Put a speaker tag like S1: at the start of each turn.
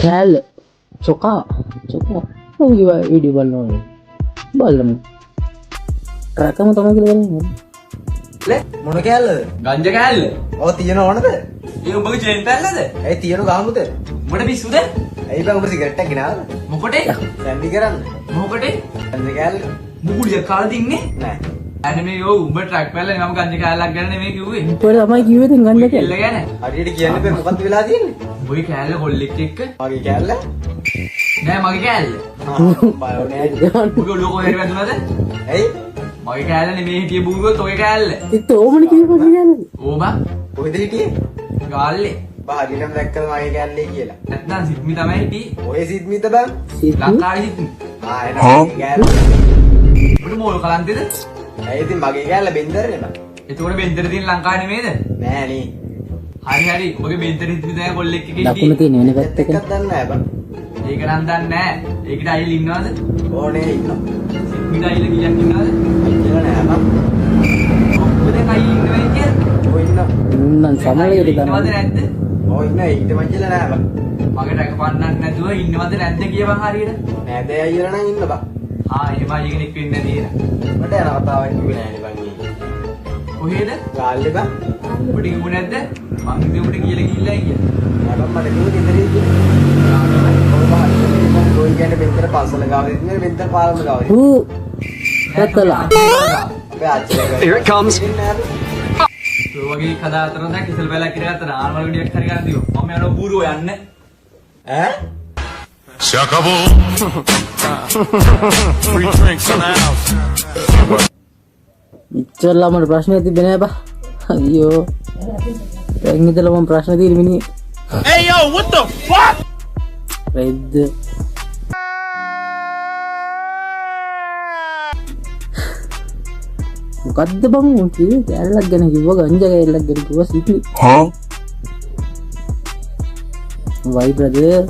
S1: කෑල්ල චොකා ඔගේ විඩියෝ බලනවා බලමු රකම තමයි කියලා බලන්නේ
S2: මොන කෑල්ලද?
S3: ගංජා කෑල්ල.
S2: ඔය තියෙන ඕනද?
S3: ඒ උඹගේ චේන් පැල්ලද?
S2: ඇයි තියෙන ගාමුද?
S3: උඹට පිස්සුද?
S2: ඇයි බං උඹ සිගරට් එකක් ගෙනාවද?
S3: මොකටේ?
S2: සැන්ඩි කරන්න.
S3: මොකටේ?
S2: ගංජා කෑල්ල
S3: මුකුලිය කාලා දින්නේ?
S2: නෑ.
S3: අනේ මේ යෝ උඹ ට්‍රක් පැල්ලෙන් මම ගංජා කෑල්ලක් ගන්න නෙමෙයි කිව්වේ.
S1: උඹට තමයි කිව්වේ දැන් ගන්න
S3: කෙල්ල
S1: කියලා
S3: ගැන.
S2: හරියට කියන්න බෑ මොකක්ද වෙලා තියෙන්නේ?
S3: උඹගේ කෑල්ල කොල්ලෙක් එක්ක.
S2: මගේ කෑල්ල?
S3: නෑ මගේ කෑල්ල.
S2: බයෝ නෑ.
S3: උඹගේ ලෝකෝ හරි වැදුනද?
S2: ඇයි?
S3: මගේ කෑල්ල නෙමෙයි හිටියේ බුරුවොත් ඔගේ කෑල්ල.
S1: ඒත් ඕමනේ කිව්වා කියන්නේ
S3: ඕබා
S2: කොහෙද හිටියේ?
S3: ගාල්ලේ.
S2: බා හරියටම දැක්කද මගේ කෑල්ලේ කියලා?
S3: නැත්නම් සිත්මි තමයි හිටියේ.
S2: ඔය සිද්මිත බං?
S3: ලංකාවේ සිත්මි.
S2: එනනම් මගේ කෑල්ල.
S3: උඹට මෝල් කලන්තේද?
S2: ඇයි ඉතින් මගේ කෑල්ල බෙන්දරනේ බං?
S3: එතකොට බෙන්තර තියෙන ලංකාවේ නෙමේද?
S2: නෑ නේ.
S3: හරි ඔබගේ බෙන්තර හිටපු දැන් කොල්ලෙක් එක්ක
S1: දකුණ තියෙන වෙන
S2: එකක්
S1: පැත්තක
S2: දන්නේ නෑ බං.
S3: ඒක නම් දන්නේ නැහැ. ඒකට අයිල ඉන්නවද?
S2: ඕනේ ඉන්නවා.
S3: සිත්මිට අයිල කීයක් ඉන්නවද?
S2: කියලා නෑ බං.
S3: ඔබ දැන් අයිල ඉන්නවයි කියන්නේ?
S2: ඔය ඉන්නවා.
S1: උන්නන් සමලයට
S3: ඉන්නවද
S1: ගන්න
S3: නැද්ද?
S2: ඔය ඉන්නවා ඊට මංජල නෑ බං.
S3: මගේ රැකපන්නන්න නැතුව ඉන්නවද නැද්ද කියපන් හරියට.
S2: නෑ දැන් අයියලා නම් ඉන්න බං.
S3: එහෙම අයිය කෙනෙක් වෙන්නේ නැති නේද?
S2: මට යන කතාවක් කිව්වේ නෑනේ බං ඊ.
S3: කොහෙද?
S2: ගාල්ලේ බං.
S3: ඔබට කිව්වේ නැද්ද? මං ඉතින් ඔබට කියලා ගිහිල්ලා කියලා.
S2: නෑ බං මට කිව්වේ ගෙදරේ කියලා. ඔය බහල් ඔය කියන්නේ බෙන්තර පන්සල ගාවේ ඉන්නේ බෙන්තර පාරම ගාවේ.
S1: ඌ රතලා
S2: අපේ ආච්චිලා
S4: Here it comes.
S3: ඔය වගේ කතා අතර දැන් කිසල් බැලක් කියලා ගත්තා නාර්මල් විඩියක් හරි ගන්න දියෝ. මම යනවා බූරුව යන්න.
S2: ඈ?
S5: Se acabou. Free drinks in the house.
S1: ඉච්චරලා මට ප්‍රශ්නයක් තිබෙන්නේ නෑ බා අයියෝ දැන් ඉතල මම ප්‍රශ්න තියෙන මිනිහ
S5: Hey yo, what the fuck?
S1: රෙද්ද මොකද්ද බං උන් කිව්වේ කෑල්ලක් ගැන කිව්වා ගංජා කෑල්ලක් ගැන කිව්වා සිටි
S5: Huh?
S1: වයි බ්‍රදර්